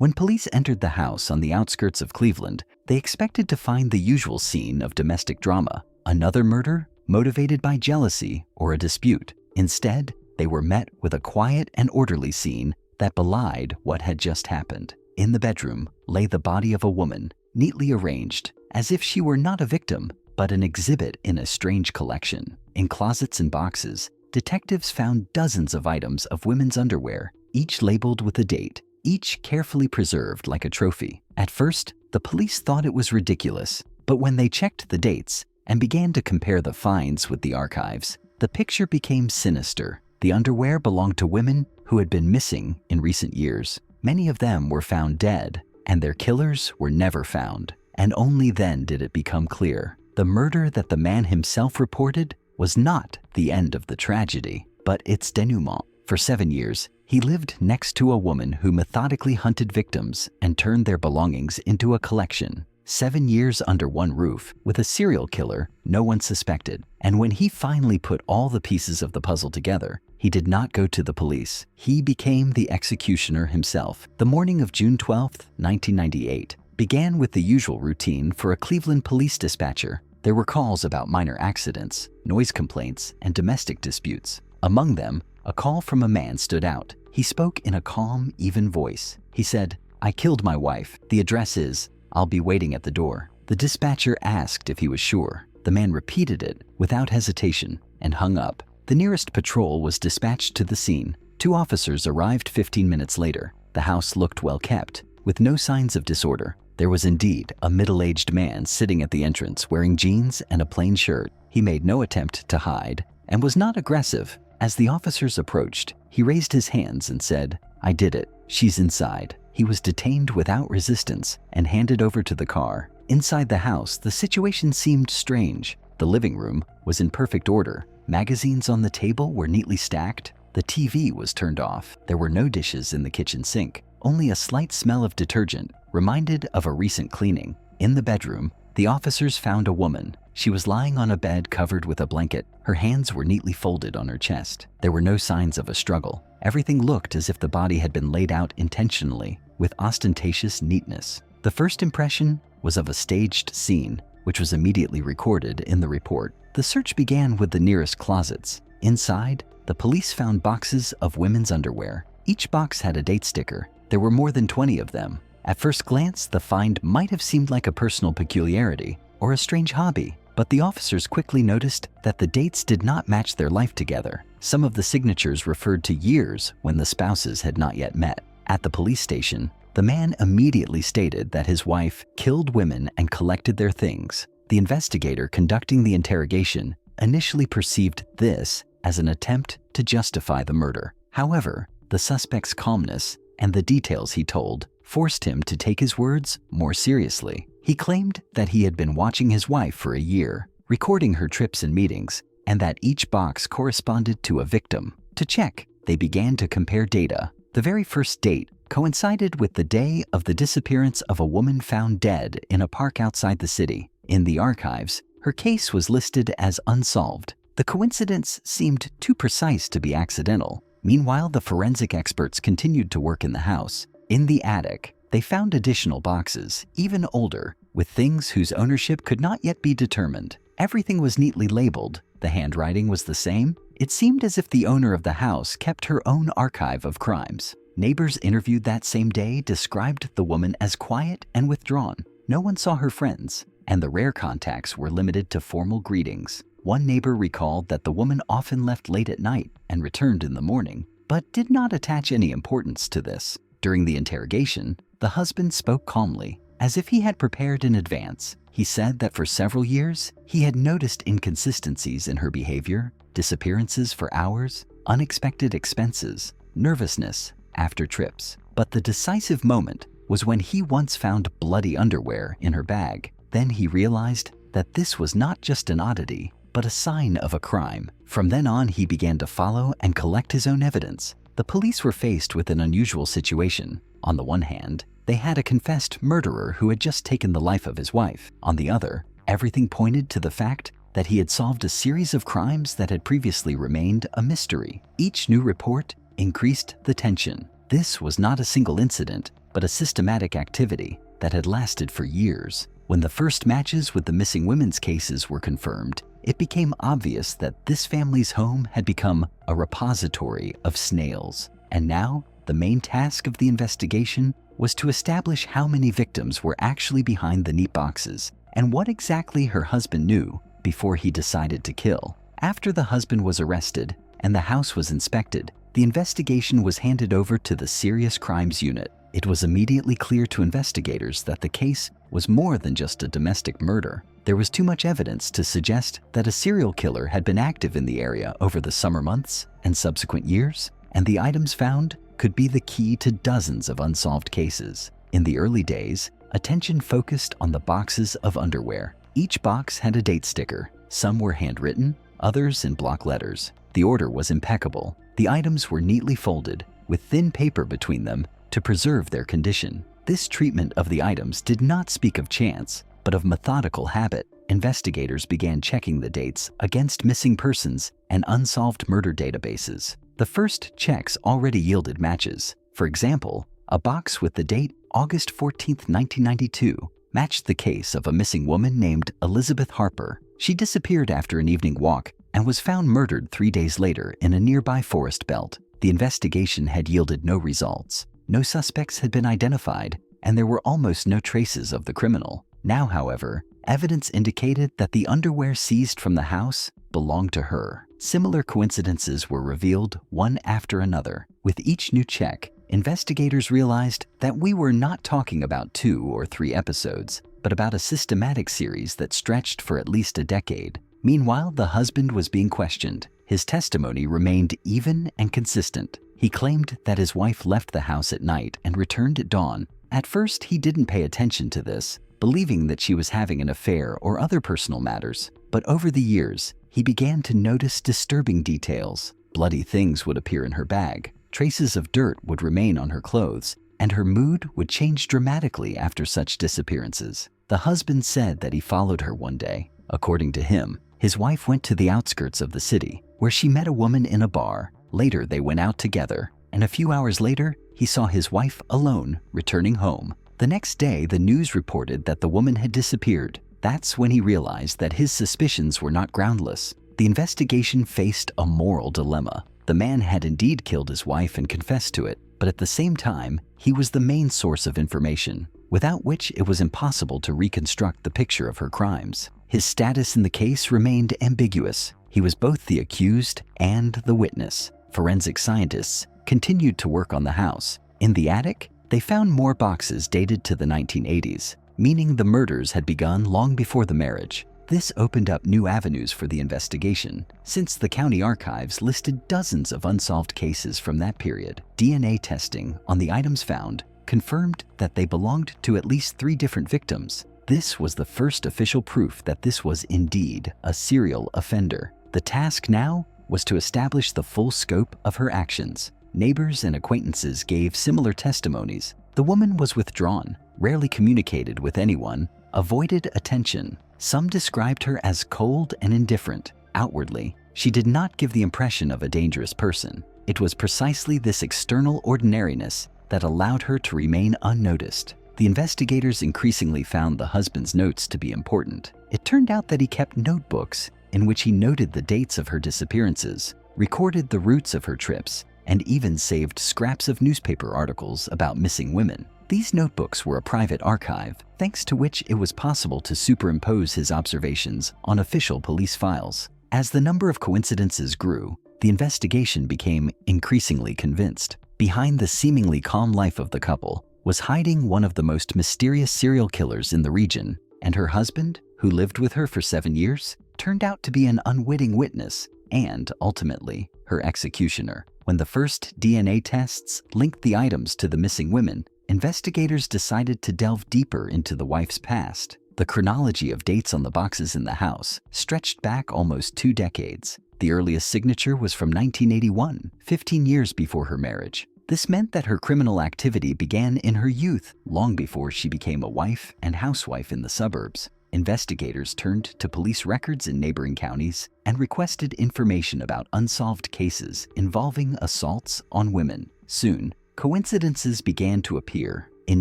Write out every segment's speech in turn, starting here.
When police entered the house on the outskirts of Cleveland, they expected to find the usual scene of domestic drama, another murder motivated by jealousy or a dispute. Instead, they were met with a quiet and orderly scene that belied what had just happened. In the bedroom lay the body of a woman, neatly arranged, as if she were not a victim, but an exhibit in a strange collection. In closets and boxes, detectives found dozens of items of women's underwear, each labeled with a date, each carefully preserved like a trophy. At first, the police thought it was ridiculous, but when they checked the dates and began to compare the finds with the archives, the picture became sinister. The underwear belonged to women who had been missing in recent years. Many of them were found dead, and their killers were never found. And only then did it become clear. The murder that the man himself reported was not the end of the tragedy, but its denouement. For 7 years, he lived next to a woman who methodically hunted victims and turned their belongings into a collection. 7 years under one roof with a serial killer no one suspected. And when he finally put all the pieces of the puzzle together, he did not go to the police. He became the executioner himself. The morning of June 12, 1998, began with the usual routine for a Cleveland police dispatcher. There were calls about minor accidents, noise complaints, and domestic disputes. Among them, a call from a man stood out. He spoke in a calm, even voice. He said, "I killed my wife. The address is, I'll be waiting at the door." The dispatcher asked if he was sure. The man repeated it without hesitation and hung up. The nearest patrol was dispatched to the scene. 2 officers arrived 15 minutes later. The house looked well kept, with no signs of disorder. There was indeed a middle-aged man sitting at the entrance wearing jeans and a plain shirt. He made no attempt to hide and was not aggressive. As the officers approached, he raised his hands and said, "I did it. She's inside." He was detained without resistance and handed over to the car. Inside the house, the situation seemed strange. The living room was in perfect order. Magazines on the table were neatly stacked. The TV was turned off. There were no dishes in the kitchen sink. Only a slight smell of detergent reminded of a recent cleaning. In the bedroom, the officers found a woman. She was lying on a bed covered with a blanket. Her hands were neatly folded on her chest. There were no signs of a struggle. Everything looked as if the body had been laid out intentionally, with ostentatious neatness. The first impression was of a staged scene, which was immediately recorded in the report. The search began with the nearest closets. Inside, the police found boxes of women's underwear. Each box had a date sticker. There were more than 20 of them. At first glance, the find might have seemed like a personal peculiarity or a strange hobby, but the officers quickly noticed that the dates did not match their life together. Some of the signatures referred to years when the spouses had not yet met. At the police station, the man immediately stated that his wife killed women and collected their things. The investigator conducting the interrogation initially perceived this as an attempt to justify the murder. However, the suspect's calmness and the details he told forced him to take his words more seriously. He claimed that he had been watching his wife for a year, recording her trips and meetings, and that each box corresponded to a victim. To check, they began to compare data. The very first date coincided with the day of the disappearance of a woman found dead in a park outside the city. In the archives, her case was listed as unsolved. The coincidence seemed too precise to be accidental. Meanwhile, the forensic experts continued to work in the house. In the attic, they found additional boxes, even older, with things whose ownership could not yet be determined. Everything was neatly labeled. The handwriting was the same. It seemed as if the owner of the house kept her own archive of crimes. Neighbors interviewed that same day described the woman as quiet and withdrawn. No one saw her friends, and the rare contacts were limited to formal greetings. One neighbor recalled that the woman often left late at night and returned in the morning, but did not attach any importance to this. During the interrogation, the husband spoke calmly, as if he had prepared in advance. He said that for several years, he had noticed inconsistencies in her behavior, disappearances for hours, unexpected expenses, nervousness after trips. But the decisive moment was when he once found bloody underwear in her bag. Then he realized that this was not just an oddity, but a sign of a crime. From then on, he began to follow and collect his own evidence. The police were faced with an unusual situation. On the one hand, they had a confessed murderer who had just taken the life of his wife. On the other, everything pointed to the fact that he had solved a series of crimes that had previously remained a mystery. Each new report increased the tension. This was not a single incident, but a systematic activity that had lasted for years. When the first matches with the missing women's cases were confirmed, it became obvious that this family's home had become a repository of snails. And now, the main task of the investigation was to establish how many victims were actually behind the neat boxes and what exactly her husband knew before he decided to kill. After the husband was arrested and the house was inspected, the investigation was handed over to the Serious Crimes Unit. It was immediately clear to investigators that the case was more than just a domestic murder. There was too much evidence to suggest that a serial killer had been active in the area over the summer months and subsequent years, and the items found could be the key to dozens of unsolved cases. In the early days, attention focused on the boxes of underwear. Each box had a date sticker. Some were handwritten, others in block letters. The order was impeccable. The items were neatly folded, with thin paper between them to preserve their condition. This treatment of the items did not speak of chance, but of methodical habit. Investigators began checking the dates against missing persons and unsolved murder databases. The first checks already yielded matches. For example, a box with the date August 14, 1992 matched the case of a missing woman named Elizabeth Harper. She disappeared after an evening walk and was found murdered 3 days later in a nearby forest belt. The investigation had yielded no results. No suspects had been identified, and there were almost no traces of the criminal. Now, however, evidence indicated that the underwear seized from the house belonged to her. Similar coincidences were revealed one after another. With each new check, investigators realized that we were not talking about 2 or 3 episodes, but about a systematic series that stretched for at least a decade. Meanwhile, the husband was being questioned. His testimony remained even and consistent. He claimed that his wife left the house at night and returned at dawn. At first, he didn't pay attention to this, believing that she was having an affair or other personal matters. But over the years, he began to notice disturbing details. Bloody things would appear in her bag, traces of dirt would remain on her clothes, and her mood would change dramatically after such disappearances. The husband said that he followed her one day. According to him, his wife went to the outskirts of the city, where she met a woman in a bar. Later, they went out together, and a few hours later, he saw his wife alone, returning home. The next day, the news reported that the woman had disappeared. That's when he realized that his suspicions were not groundless. The investigation faced a moral dilemma. The man had indeed killed his wife and confessed to it, but at the same time, he was the main source of information, without which it was impossible to reconstruct the picture of her crimes. His status in the case remained ambiguous. He was both the accused and the witness. Forensic scientists continued to work on the house. In the attic, they found more boxes dated to the 1980s, meaning the murders had begun long before the marriage. This opened up new avenues for the investigation, since the county archives listed dozens of unsolved cases from that period. DNA testing on the items found confirmed that they belonged to at least 3 different victims. This was the first official proof that this was indeed a serial offender. The task now was to establish the full scope of her actions. Neighbors and acquaintances gave similar testimonies. The woman was withdrawn, rarely communicated with anyone, avoided attention. Some described her as cold and indifferent. Outwardly, she did not give the impression of a dangerous person. It was precisely this external ordinariness that allowed her to remain unnoticed. The investigators increasingly found the husband's notes to be important. It turned out that he kept notebooks in which he noted the dates of her disappearances, recorded the routes of her trips, and even saved scraps of newspaper articles about missing women. These notebooks were a private archive, thanks to which it was possible to superimpose his observations on official police files. As the number of coincidences grew, the investigation became increasingly convinced. Behind the seemingly calm life of the couple was hiding one of the most mysterious serial killers in the region, and her husband, who lived with her for 7 years, turned out to be an unwitting witness and, ultimately, her executioner. When the first DNA tests linked the items to the missing women, investigators decided to delve deeper into the wife's past. The chronology of dates on the boxes in the house stretched back almost 2 decades. The earliest signature was from 1981, 15 years before her marriage. This meant that her criminal activity began in her youth, long before she became a wife and housewife in the suburbs. Investigators turned to police records in neighboring counties and requested information about unsolved cases involving assaults on women. Soon, coincidences began to appear. In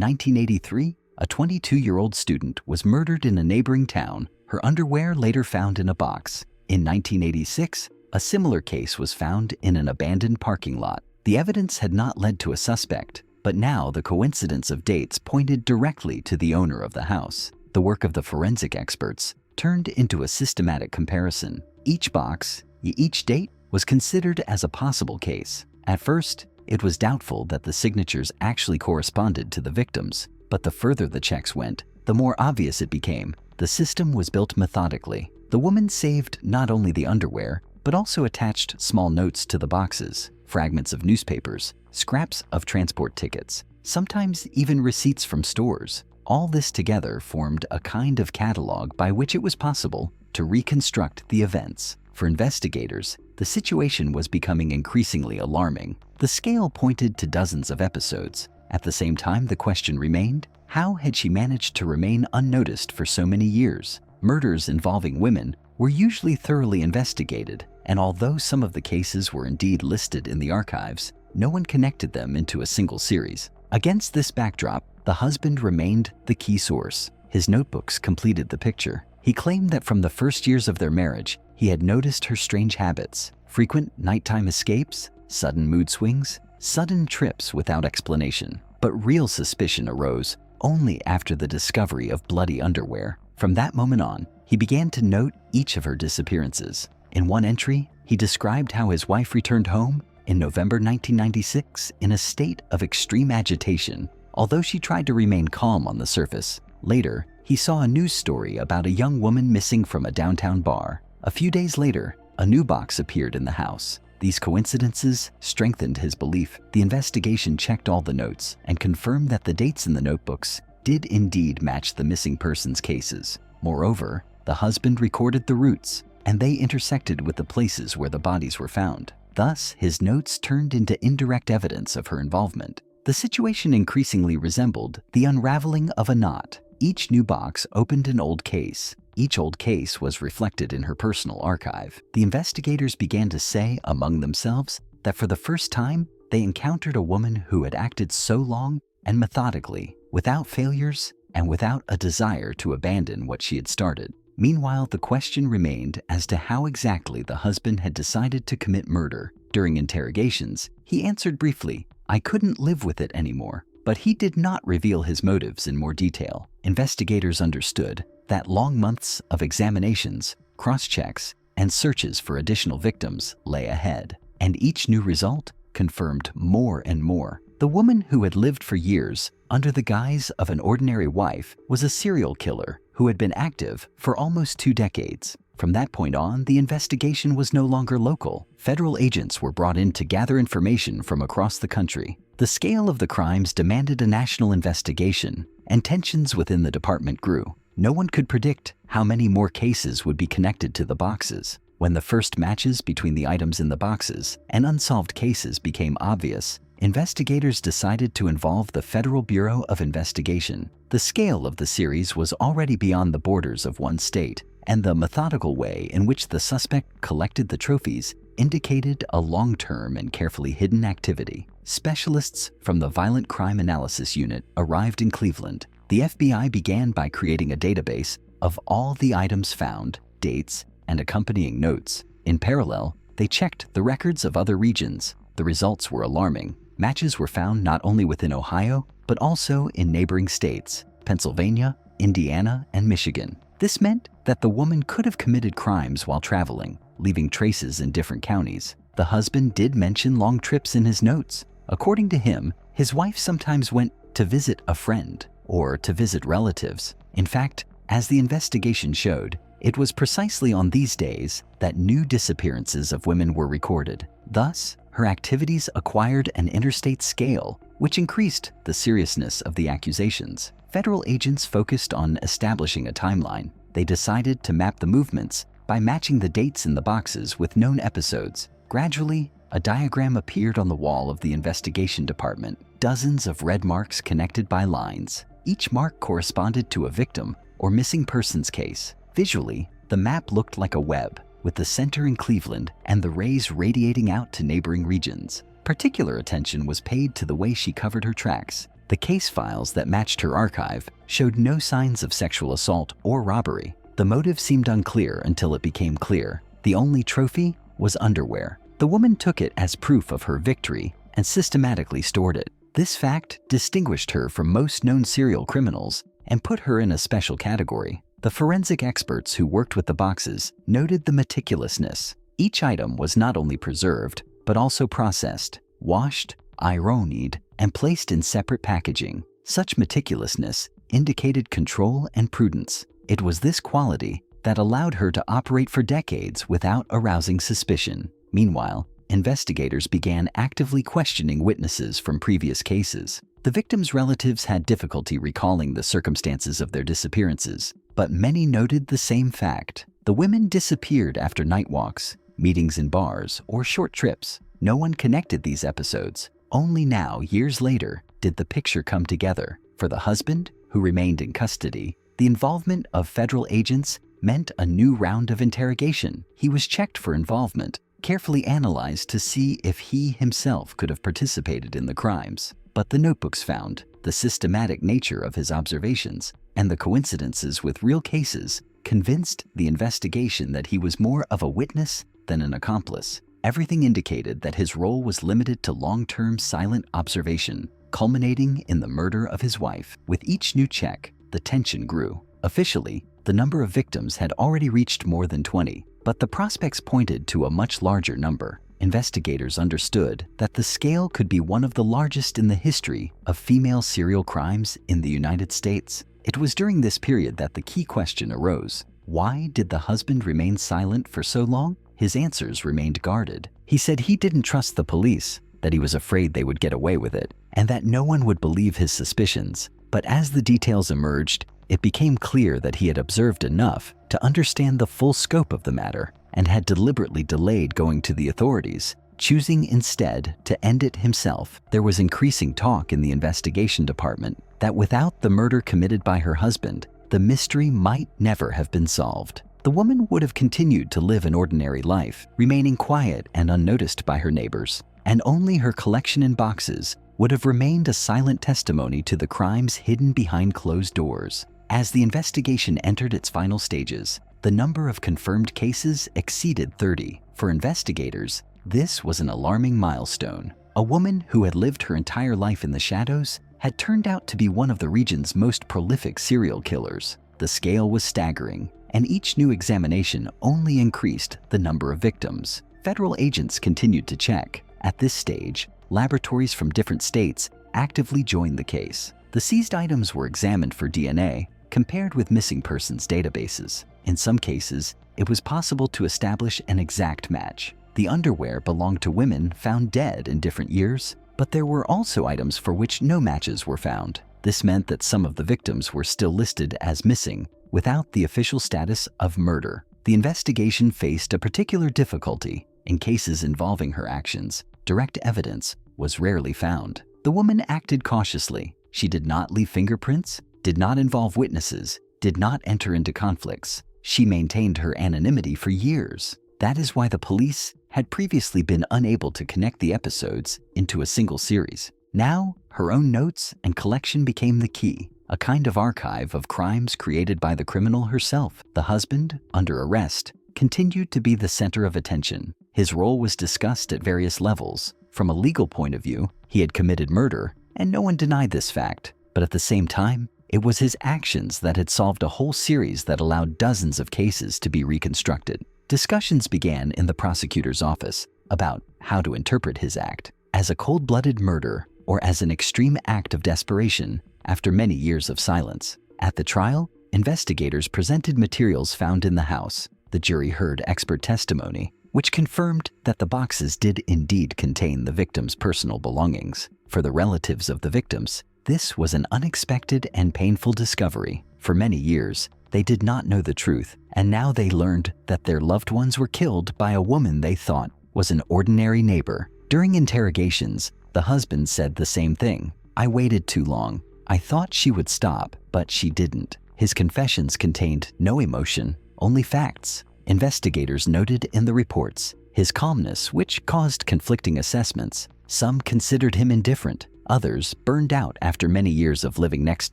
1983, a 22-year-old student was murdered in a neighboring town, her underwear later found in a box. In 1986, a similar case was found in an abandoned parking lot. The evidence had not led to a suspect, but now the coincidence of dates pointed directly to the owner of the house. The work of the forensic experts turned into a systematic comparison. Each box, each date, was considered as a possible case. At first, it was doubtful that the signatures actually corresponded to the victims, but the further the checks went, the more obvious it became. The system was built methodically. The woman saved not only the underwear, but also attached small notes to the boxes, fragments of newspapers, scraps of transport tickets, sometimes even receipts from stores. All this together formed a kind of catalog by which it was possible to reconstruct the events. For investigators, the situation was becoming increasingly alarming. The scale pointed to dozens of episodes. At the same time, the question remained, how had she managed to remain unnoticed for so many years? Murders involving women were usually thoroughly investigated, and although some of the cases were indeed listed in the archives, no one connected them into a single series. Against this backdrop, the husband remained the key source. His notebooks completed the picture. He claimed that from the first years of their marriage, he had noticed her strange habits, frequent nighttime escapes, sudden mood swings, sudden trips without explanation. But real suspicion arose only after the discovery of bloody underwear. From that moment on, he began to note each of her disappearances. In one entry, he described how his wife returned home in November 1996 in a state of extreme agitation, although she tried to remain calm on the surface. Later, he saw a news story about a young woman missing from a downtown bar. A few days later, a new box appeared in the house. These coincidences strengthened his belief. The investigation checked all the notes and confirmed that the dates in the notebooks did indeed match the missing persons cases. Moreover, the husband recorded the routes, and they intersected with the places where the bodies were found. Thus, his notes turned into indirect evidence of her involvement. The situation increasingly resembled the unraveling of a knot. Each new box opened an old case. Each old case was reflected in her personal archive. The investigators began to say among themselves that for the first time, they encountered a woman who had acted so long and methodically, without failures and without a desire to abandon what she had started. Meanwhile, the question remained as to how exactly the husband had decided to commit murder. During interrogations, he answered briefly, "I couldn't live with it anymore." But he did not reveal his motives in more detail. Investigators understood that long months of examinations, cross-checks, and searches for additional victims lay ahead, and each new result confirmed more and more. The woman who had lived for years under the guise of an ordinary wife was a serial killer who had been active for almost 2 decades. From that point on, the investigation was no longer local. Federal agents were brought in to gather information from across the country. The scale of the crimes demanded a national investigation, and tensions within the department grew. No one could predict how many more cases would be connected to the boxes. When the first matches between the items in the boxes and unsolved cases became obvious, investigators decided to involve the Federal Bureau of Investigation. The scale of the series was already beyond the borders of one state, and the methodical way in which the suspect collected the trophies indicated a long-term and carefully hidden activity. Specialists from the Violent Crime Analysis Unit arrived in Cleveland. The FBI began by creating a database of all the items found, dates, and accompanying notes. In parallel, they checked the records of other regions. The results were alarming. Matches were found not only within Ohio, but also in neighboring states, Pennsylvania, Indiana, and Michigan. This meant that the woman could have committed crimes while traveling, leaving traces in different counties. The husband did mention long trips in his notes. According to him, his wife sometimes went to visit a friend or to visit relatives. In fact, as the investigation showed, it was precisely on these days that new disappearances of women were recorded. Thus, her activities acquired an interstate scale, which increased the seriousness of the accusations. Federal agents focused on establishing a timeline. They decided to map the movements by matching the dates in the boxes with known episodes. Gradually, a diagram appeared on the wall of the investigation department, dozens of red marks connected by lines. Each mark corresponded to a victim or missing persons case. Visually, the map looked like a web, with the center in Cleveland and the rays radiating out to neighboring regions. Particular attention was paid to the way she covered her tracks. The case files that matched her archive showed no signs of sexual assault or robbery. The motive seemed unclear until it became clear. The only trophy was underwear. The woman took it as proof of her victory and systematically stored it. This fact distinguished her from most known serial criminals and put her in a special category. The forensic experts who worked with the boxes noted the meticulousness. Each item was not only preserved, but also processed, washed, ironed, and placed in separate packaging. Such meticulousness indicated control and prudence. It was this quality that allowed her to operate for decades without arousing suspicion. Meanwhile, investigators began actively questioning witnesses from previous cases. The victims' relatives had difficulty recalling the circumstances of their disappearances, but many noted the same fact. The women disappeared after night walks, meetings in bars, or short trips. No one connected these episodes. Only now, years later, did the picture come together. For the husband, who remained in custody, the involvement of federal agents meant a new round of interrogation. He was checked for involvement, carefully analyzed to see if he himself could have participated in the crimes. But the notebooks found, the systematic nature of his observations, and the coincidences with real cases convinced the investigation that he was more of a witness than an accomplice. Everything indicated that his role was limited to long-term silent observation, culminating in the murder of his wife. With each new check, the tension grew. Officially, the number of victims had already reached more than 20, but the prospects pointed to a much larger number. Investigators understood that the scale could be one of the largest in the history of female serial crimes in the United States. It was during this period that the key question arose. Why did the husband remain silent for so long? His answers remained guarded. He said he didn't trust the police, that he was afraid they would get away with it, and that no one would believe his suspicions. But as the details emerged, it became clear that he had observed enough to understand the full scope of the matter and had deliberately delayed going to the authorities, choosing instead to end it himself. There was increasing talk in the investigation department that without the murder committed by her husband, the mystery might never have been solved. The woman would have continued to live an ordinary life, remaining quiet and unnoticed by her neighbors, and only her collection in boxes would have remained a silent testimony to the crimes hidden behind closed doors. As the investigation entered its final stages, the number of confirmed cases exceeded 30. For investigators, this was an alarming milestone. A woman who had lived her entire life in the shadows had turned out to be one of the region's most prolific serial killers. The scale was staggering, and each new examination only increased the number of victims. Federal agents continued to check. At this stage, laboratories from different states actively joined the case. The seized items were examined for DNA, compared with missing persons databases. In some cases, it was possible to establish an exact match. The underwear belonged to women found dead in different years, but there were also items for which no matches were found. This meant that some of the victims were still listed as missing, without the official status of murder. The investigation faced a particular difficulty. In cases involving her actions, direct evidence was rarely found. The woman acted cautiously. She did not leave fingerprints, did not involve witnesses, did not enter into conflicts. She maintained her anonymity for years. That is why the police had previously been unable to connect the episodes into a single series. Now, her own notes and collection became the key, a kind of archive of crimes created by the criminal herself. The husband, under arrest, continued to be the center of attention. His role was discussed at various levels. From a legal point of view, he had committed murder, and no one denied this fact. But at the same time, it was his actions that had solved a whole series that allowed dozens of cases to be reconstructed. Discussions began in the prosecutor's office about how to interpret his act, as a cold-blooded murder or as an extreme act of desperation after many years of silence. At the trial, investigators presented materials found in the house. The jury heard expert testimony, which confirmed that the boxes did indeed contain the victims' personal belongings. For the relatives of the victims, this was an unexpected and painful discovery. For many years, they did not know the truth, and now they learned that their loved ones were killed by a woman they thought was an ordinary neighbor. During interrogations, the husband said the same thing. "I waited too long. I thought she would stop, but she didn't." His confessions contained no emotion, only facts. Investigators noted in the reports his calmness, which caused conflicting assessments. Some considered him indifferent, Others burned out after many years of living next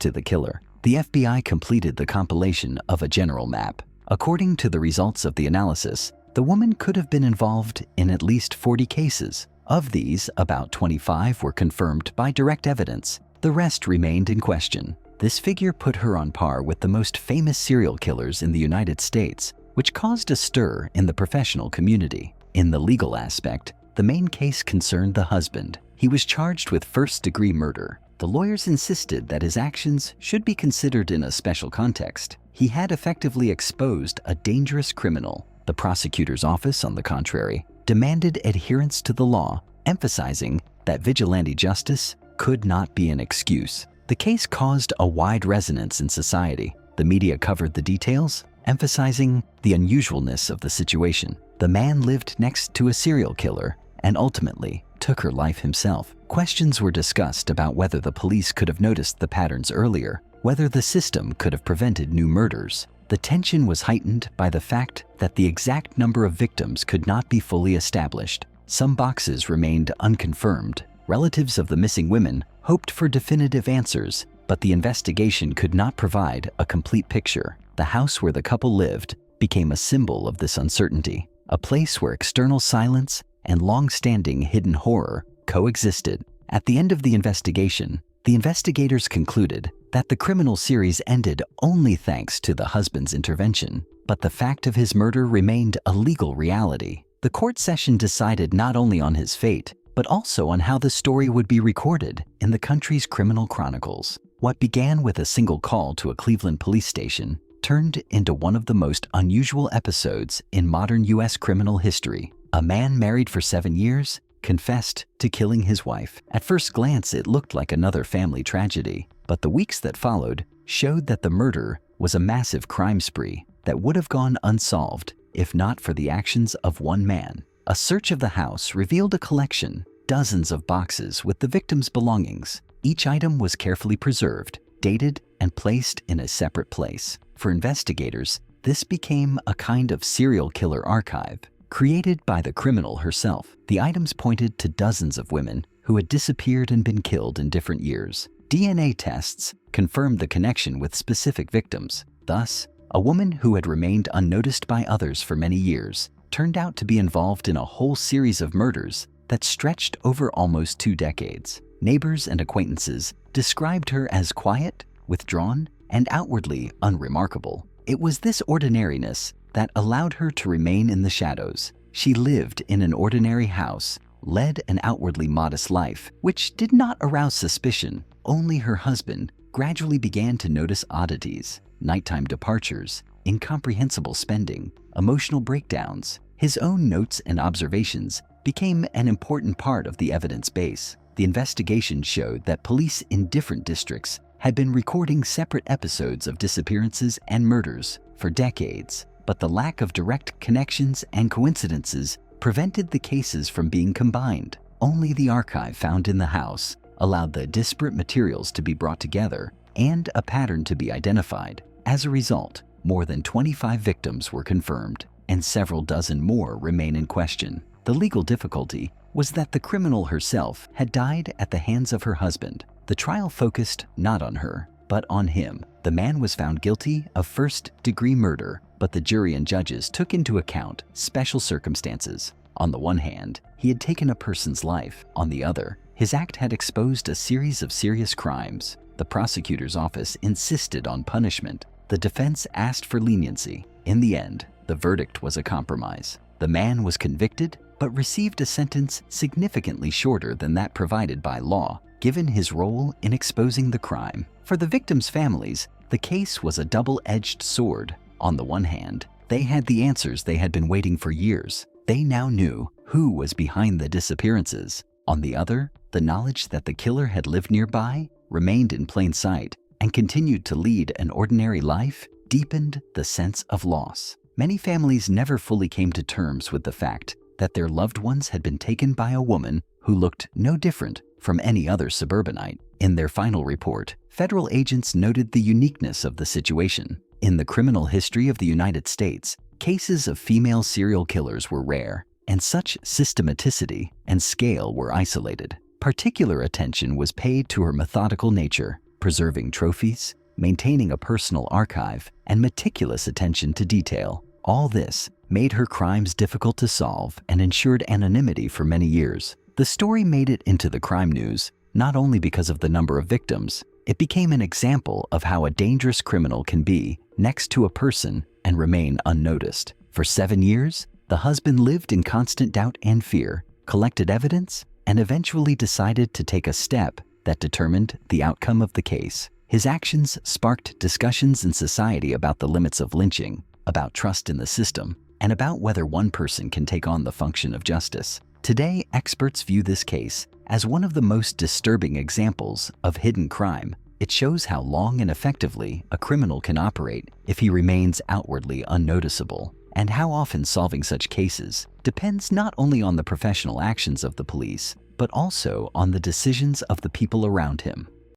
to the killer. The FBI completed the compilation of a general map. According to the results of the analysis, the woman could have been involved in at least 40 cases. Of these, about 25 were confirmed by direct evidence. The rest remained in question. This figure put her on par with the most famous serial killers in the United States, which caused a stir in the professional community. In the legal aspect, the main case concerned the husband. He was charged with first-degree murder. The lawyers insisted that his actions should be considered in a special context. He had effectively exposed a dangerous criminal. The prosecutor's office, on the contrary, demanded adherence to the law, emphasizing that vigilante justice could not be an excuse. The case caused a wide resonance in society. The media covered the details, emphasizing the unusualness of the situation. The man lived next to a serial killer and ultimately took her life himself. Questions were discussed about whether the police could have noticed the patterns earlier, whether the system could have prevented new murders. The tension was heightened by the fact that the exact number of victims could not be fully established. Some boxes remained unconfirmed. Relatives of the missing women hoped for definitive answers, but the investigation could not provide a complete picture. The house where the couple lived became a symbol of this uncertainty, a place where external silence and long-standing hidden horror coexisted. At the end of the investigation, the investigators concluded that the criminal series ended only thanks to the husband's intervention, but the fact of his murder remained a legal reality. The court session decided not only on his fate, but also on how the story would be recorded in the country's criminal chronicles. What began with a single call to a Cleveland police station turned into one of the most unusual episodes in modern U.S. criminal history. A man married for 7 years confessed to killing his wife. At first glance, it looked like another family tragedy, but the weeks that followed showed that the murder was a massive crime spree that would have gone unsolved if not for the actions of one man. A search of the house revealed a collection, dozens of boxes with the victim's belongings. Each item was carefully preserved, dated, and placed in a separate place. For investigators, this became a kind of serial killer archive, created by the criminal herself. The items pointed to dozens of women who had disappeared and been killed in different years. DNA tests confirmed the connection with specific victims. Thus, a woman who had remained unnoticed by others for many years turned out to be involved in a whole series of murders that stretched over almost 2 decades. Neighbors and acquaintances described her as quiet, withdrawn, and outwardly unremarkable. It was this ordinariness that allowed her to remain in the shadows. She lived in an ordinary house, led an outwardly modest life, which did not arouse suspicion. Only her husband gradually began to notice oddities, nighttime departures, incomprehensible spending, emotional breakdowns. His own notes and observations became an important part of the evidence base. The investigation showed that police in different districts had been recording separate episodes of disappearances and murders for decades, but the lack of direct connections and coincidences prevented the cases from being combined. Only the archive found in the house allowed the disparate materials to be brought together and a pattern to be identified. As a result, more than 25 victims were confirmed, and several dozen more remain in question. The legal difficulty was that the criminal herself had died at the hands of her husband. The trial focused not on her, but on him. The man was found guilty of first-degree murder, but the jury and judges took into account special circumstances. On the one hand, he had taken a person's life. On the other, his act had exposed a series of serious crimes. The prosecutor's office insisted on punishment. The defense asked for leniency. In the end, the verdict was a compromise. The man was convicted, but received a sentence significantly shorter than that provided by law, given his role in exposing the crime. For the victims' families, the case was a double-edged sword. On the one hand, they had the answers they had been waiting for years. They now knew who was behind the disappearances. On the other, the knowledge that the killer had lived nearby, remained in plain sight, and continued to lead an ordinary life deepened the sense of loss. Many families never fully came to terms with the fact that their loved ones had been taken by a woman who looked no different from any other suburbanite. In their final report, federal agents noted the uniqueness of the situation. In the criminal history of the United States, cases of female serial killers were rare, and such systematicity and scale were isolated. Particular attention was paid to her methodical nature, preserving trophies, maintaining a personal archive, and meticulous attention to detail. All this made her crimes difficult to solve and ensured anonymity for many years. The story made it into the crime news not only because of the number of victims, it became an example of how a dangerous criminal can be next to a person and remain unnoticed. For 7 years, the husband lived in constant doubt and fear, collected evidence, and eventually decided to take a step that determined the outcome of the case. His actions sparked discussions in society about the limits of lynching, about trust in the system, and about whether one person can take on the function of justice. Today, experts view this case as one of the most disturbing examples of hidden crime. It shows how long and effectively a criminal can operate if he remains outwardly unnoticeable, and how often solving such cases depends not only on the professional actions of the police, but also on the decisions of the people around him.